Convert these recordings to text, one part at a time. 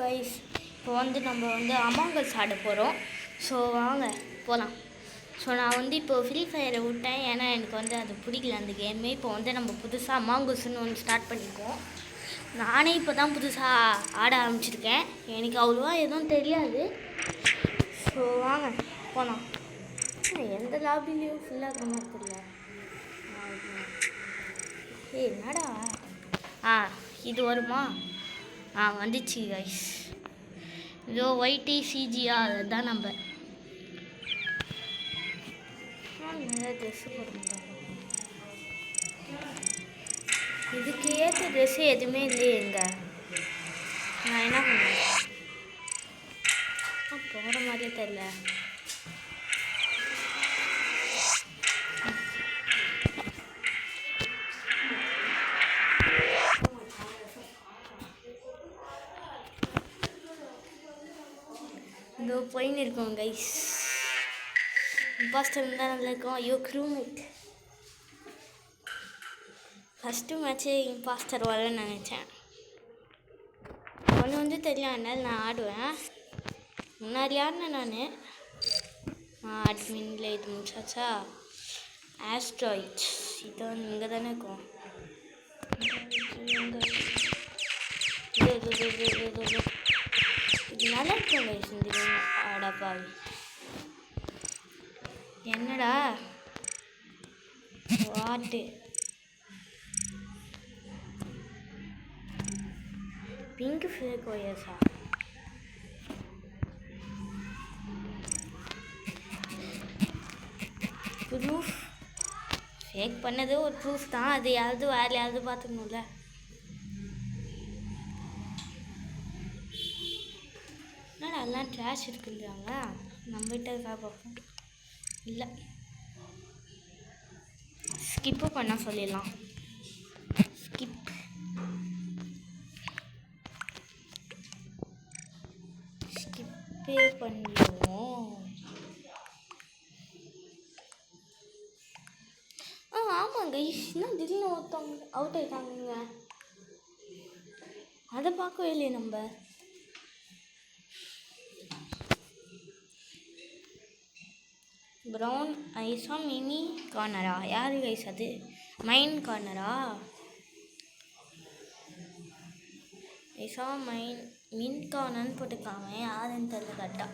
Guys, இப்போ வந்து நம்ம வந்து அமாங் அஸ் ஆட போகிறோம். ஸோ வாங்க போகலாம். ஸோ நான் வந்து இப்போ ஃப்ரீ ஃபயரை விட்டேன், ஏன்னா எனக்கு வந்து அது பிடிக்கல அந்த கேமே. இப்போ வந்து நம்ம புதுசாக அமாங் அஸ்ன்னு ஒன்று ஸ்டார்ட் பண்ணியிருக்கோம். நானே இப்போ தான் புதுசாக ஆட ஆரம்பிச்சிருக்கேன், எனக்கு அவ்வளோவா எதுவும் தெரியாது. ஸோ வாங்க போகலாம். எந்த லாபிலையும் ஃபுல்லாக இருக்கிற மாதிரி தெரியல. என்னடா இது வருமா? வந்துச்சு கைஸ். இதோ YTCGR தான் நம்ம ட்ரெஸ்ஸு போட்டுருந்தோம். இதுக்கு ஏற்ற ட்ரெஸ்ஸு எதுவுமே இல்லையே எங்க. நான் என்ன பண்ணுவேன்? போகிற மாதிரியே தெரில. இதோ போயின்னு இருக்கோம் கைஸ். இம்பாஸ்டர் தான் நல்லா இருக்கும். ஐயோ க்ரூமேட். ஃபஸ்ட்டு மேட்ச்சு இம்பாஸ்டர் வரேன்னு நினச்சேன். ஒன்று வந்து தெரியும், அதனால் நான் ஆடுவேன். முன்னாடி ஆடினேன் நான் அட்மின்ல. இது முடிச்சாச்சா? ஆஸ்ட்ராய்ட்ஸ் இதான் இங்கே தானே இருக்கும். இது நல்லா இருக்கும் கைஸ். இந்த ஆடாப்பாவி என்னடா வாட்டு பிங்க் ஃபேக் ஒயர்ஸா? ப்ரூஃப் ஃபேக் பண்ணது ஒரு ப்ரூஃப் தான். அது யாராவது வேறு யாராவது பார்த்துக்கணும்ல. என்னடா எல்லாம் ட்ராஷ் இருக்குன்றாங்க. நம்மகிட்ட பார்ப்போம். இல்லை, ஸ்கிப்பு பண்ண சொல்லிடலாம். ஸ்கிப்பே பண்ணிடுவோம். ஆமாங்க, இன்னும் திடீர்னு ஒருத்தவங்க அவுட் ஆயிட்டாங்க. அதை பார்க்கவே இல்லையே நம்ம. ப்ரௌன் ஐஸா மினி கார்னரா? யார் கைஸ் அது? மைன் கார்னரா? ஐஸா மின் கார்னர்னு போட்டுருக்காங்க. யாருன்னு தெரியல கரெக்டாக.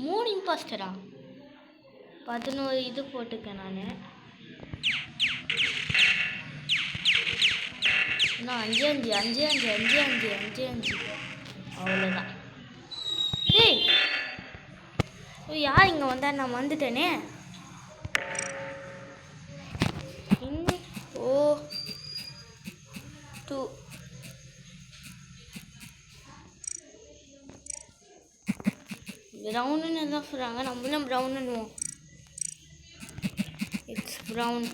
மூணு இம்பாஸ்டரா? 11 இது போட்டிருக்கேன் நான். இன்னும் 5 அவ்வளோதான். ஏய் யார் இங்கே வந்தா? நான் வந்துட்டேனே. ஓ 2 ப்ரௌனுன்னு எல்லாம் சொல்கிறாங்க, நம்மளும் ப்ரௌனுன்னுவோம். It's brown.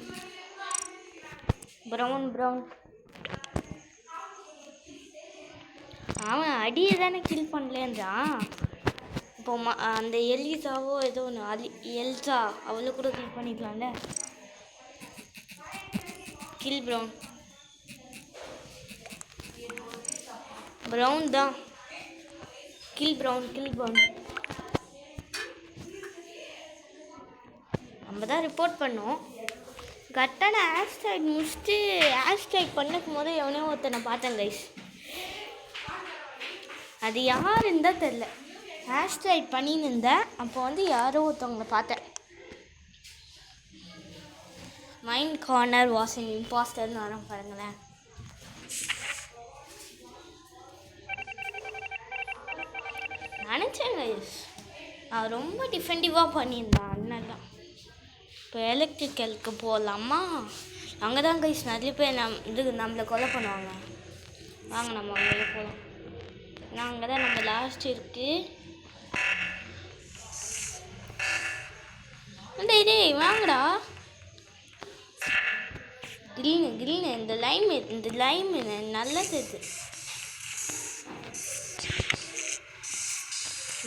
அவன் அடியை தானே கில் பண்ணலேன்றான். இப்போ அந்த எலிசாவோ ஏதோ ஒன்று, எல்சா, அவளை கூட கில் பண்ணிக்கலாம்ல. கில் ப்ரௌன் தான். Gil Brown. நம்ம தான் ரிப்போர்ட் பண்ணோம். கரெக்டான ஹேஷ்டேக் முடிச்சுட்டு ஹேஷ்டேக் பண்ணுக்கும் போது எவனோ ஒருத்தனை பார்த்தேன் கைஸ். அது யாருன்னு தான் தெரில. ஹேஷ்டேக் பண்ணின்னு இருந்தேன், அப்போ வந்து யாரோ ஒருத்தவங்களை பார்த்தேன். மைன் கார்னர் வாஸ் அன் இம்பாஸ்டர்னு வரோம் பாருங்களேன். நினச்சேன் கைஸ், அவன் ரொம்ப டிஃபெண்டிவாக பண்ணியிருந்தான். அதனால இப்போ எலக்ட்ரிக்கலுக்கு போகலாமா? அங்கே தான் கைஸ் நிறைய பேர் நம்மளை கொலை பண்ணுவாங்க. வாங்க நம்ம அங்கே போகலாம். நான் அங்கே தான் நம்ம லாஸ்ட் இருக்கு. டேய் வாங்கடா. கிரீனு இந்த லைம் நல்லது. இது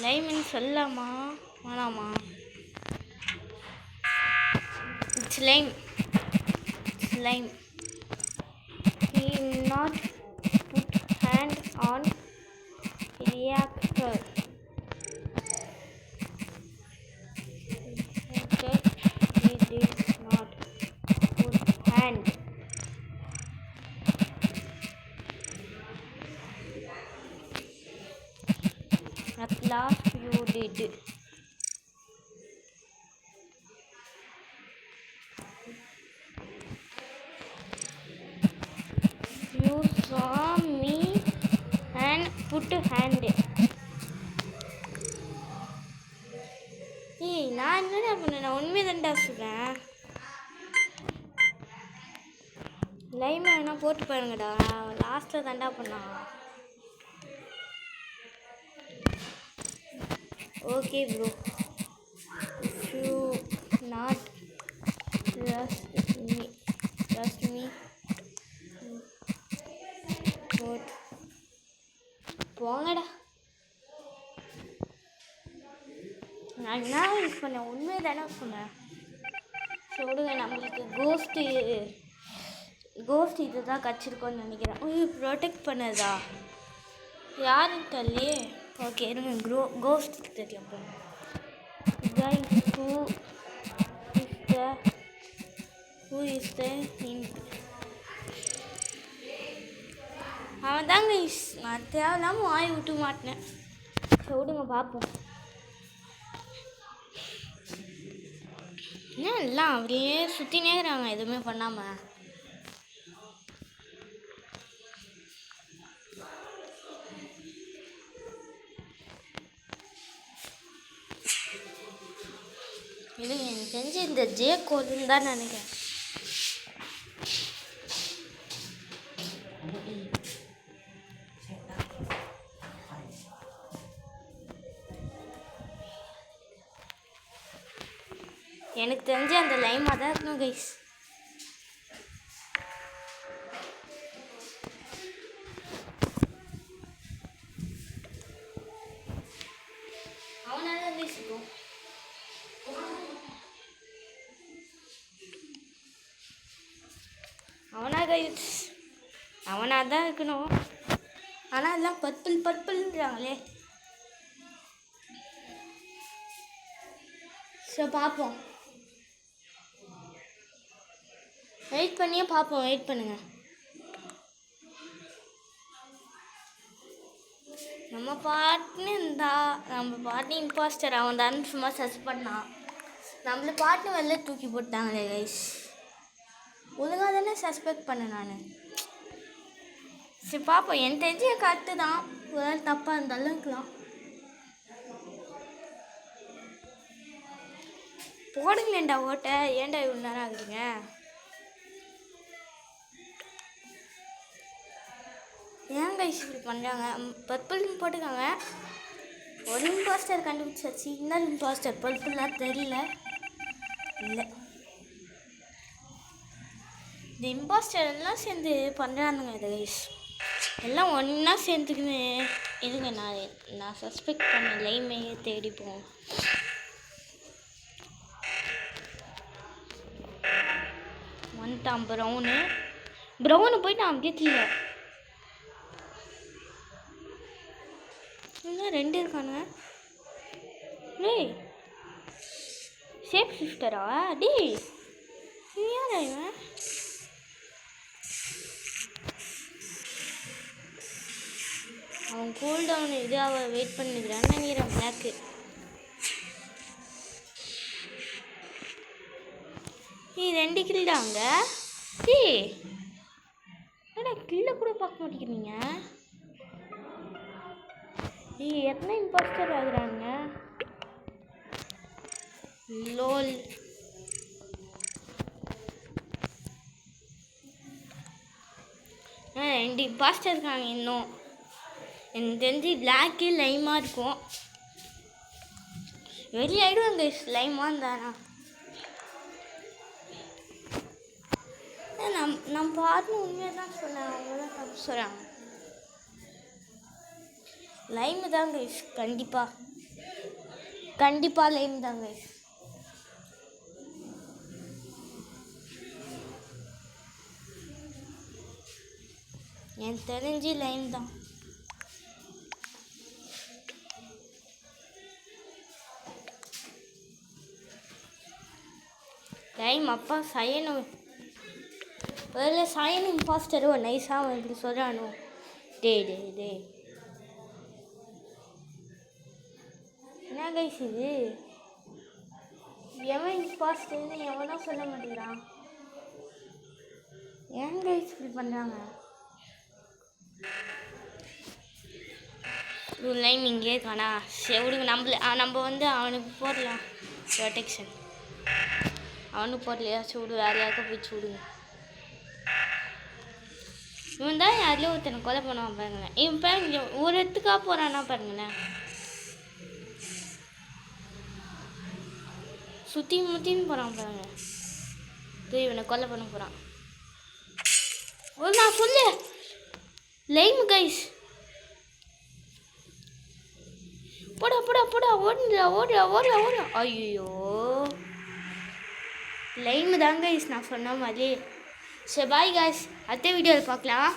லைம்னு சொல்லலாமா வேணாமா? It's lime. not put hand on reactor. He did not put hand. At last you did. You saw me and put hand. ஏய் நான் என்னடா பண்ணேன்? நான் உண்மையை தான்டா சொல்கிறேன். லைம் வேணா போட்டு பாருங்கடா. லாஸ்ட்டில் தான்டா பண்ணான். Okay bro, you not trust me போங்கடா. நான் என்ன யூஸ் பண்ணேன்? உண்மையை தானே சொன்னேன். சொல்லுங்க, நம்மளுக்கு கோஸ்ட் இது தான் கச்சிருக்கோன்னு நினைக்கிறேன். ப்ரொடெக்ட் பண்ணதா யாருன்னு தெரியலையே. ஓகே இருங்க, கோஸ்ட் தெரியும். Who is the அவன் தாங்க. நான் தேவையில்லாமல் வாய் விட்டு மாட்டினேன். விடுங்க பார்ப்போம். ஏன் எல்லாம் அப்படியே சுற்றினே இருக்கிறாங்க எதுவுமே பண்ணாமல். இது எனக்கு தெரிஞ்சு இந்த ஜே கோதுன்னு தான் நினைக்கிறேன். எனக்கு தெரிஞ்சு அந்த லைமாக தான் இருக்கணும் கைஸ். அவனாக தான் பேசிக்கும். அவனாக தான் இருக்கணும். ஆனால் எல்லாம் பர்பிள்ன்றாங்களே. ஸோ பார்ப்போம், வெயிட் பண்ணியே பார்ப்போம். வெயிட் பண்ணுங்க. நம்ம பாட்டுன்னு இம்பாஸ்டர் அவன் தான் சும்மா சர்ச் பண்ணான். நம்மளை பாட்டுன்னு வெளில தூக்கி போட்டாங்களே கைஸ். ஒழுங்காக தானே சஸ்பெக்ட் பண்ணேன் நான். சரி பார்ப்போம். என் தெரிஞ்சு கரெக்டு தான். ஒரு தப்பாக இருந்தாலும் இருக்கலாம். போடுங்களேன்டா ஓட்டை. ஏன்டா இவ்வளோ நேரம் ஆகுதுங்க? ஏன் கைஸ் இப்படி பண்ணுறாங்க? பர்பிள்னு போட்டுக்காங்க. ஒரு இம்பாஸ்டர் கண்டுபிடிச்சாச்சு. இன்னொரு இம்பாஸ்டர் பர்பிள்லாம் தெரியல. இல்லை, இந்த இம்பாஸ்டர் எல்லாம் சேர்ந்து பண்ணுறானுங்க இதை கைஸ். எல்லாம் ஒன்றா சேர்ந்துக்குன்னு இதுங்க. நான் சஸ்பெக்ட் பண்ண லைமையே தேடிப்போம். வந்துட்டான் ப்ரௌனு போயிட்டு அவன் கேட்கல. இன்னும் 2 இருக்கானுங்க. டேய் சேஃப் ஷிஃப்டரா? டேய் யாரா இவன்? அவன் கூல் டவுன் இது அவள் வெயிட் பண்ணிக்கிறான்னு நினைக்கிறேன். பிளாக்கு நீ 2 கில்டாங்க. டேய் ஏடா கில்ல கூட பார்க்க மாட்டேங்கிறீங்க. எத்தனை இம்பாஸ்டர் ஆகுறாங்க? லோல். ரெண்டு இம்பாஸ்டர் இருக்காங்க இன்னும். எனக்கு தெரிஞ்சு பிளாக்கு லைமாக இருக்கும். வெளியாயிடுவாங்க லைமாக இருந்தானா. நம்ம பாட்டு உண்மையாக தான் சொன்னேன். அவங்க தான் தப்பு சொல்கிறாங்க. லைமு தான் கைஸ். கண்டிப்பாக லைம் தான் கைஸ். எனக்கு தெரிஞ்சு லைன் தான். டைம் அப்பா சயனும் வேறு சயன் இம்பாஸ்டரோ நைஸாக அவன் இப்படி சொல்கிறானோ. டே என்ன கைஸ் இது? எவன் இம்பாஸ்டர்னு எவனும் சொல்ல மாட்டேங்கிறான். ஏன் கைஸ் இப்படி பண்ணுறாங்க? ஒரு லைன் இங்கே காணா. சரி விடுங்க, நம்ம வந்து அவனுக்கு போடலாம் ப்ரொடெக்ஷன். அவனுக்கு போடலையா? சூடு வேறு யாருக்கும் போய் சூடுங்க. இவன் தான் யாரையும் ஒருத்தனை கொலை பண்ணுவான் பாருங்களேன். இவன் பாருங்க ஒரு இடத்துக்காக போகிறான்னா பாருங்களேன். சுற்றி முற்றின்னு போகிறான் பாருங்க. இவனை கொலை பண்ண போகிறான். நான் சொல்லு லைம் கைஸ். போடா ஓடுற. ஐயோ லைம் தான் கைஸ் நான் சொன்ன மாதிரி. சரி பாய் கைஸ், அடுத்த வீடியோவில் பார்க்கலாம்.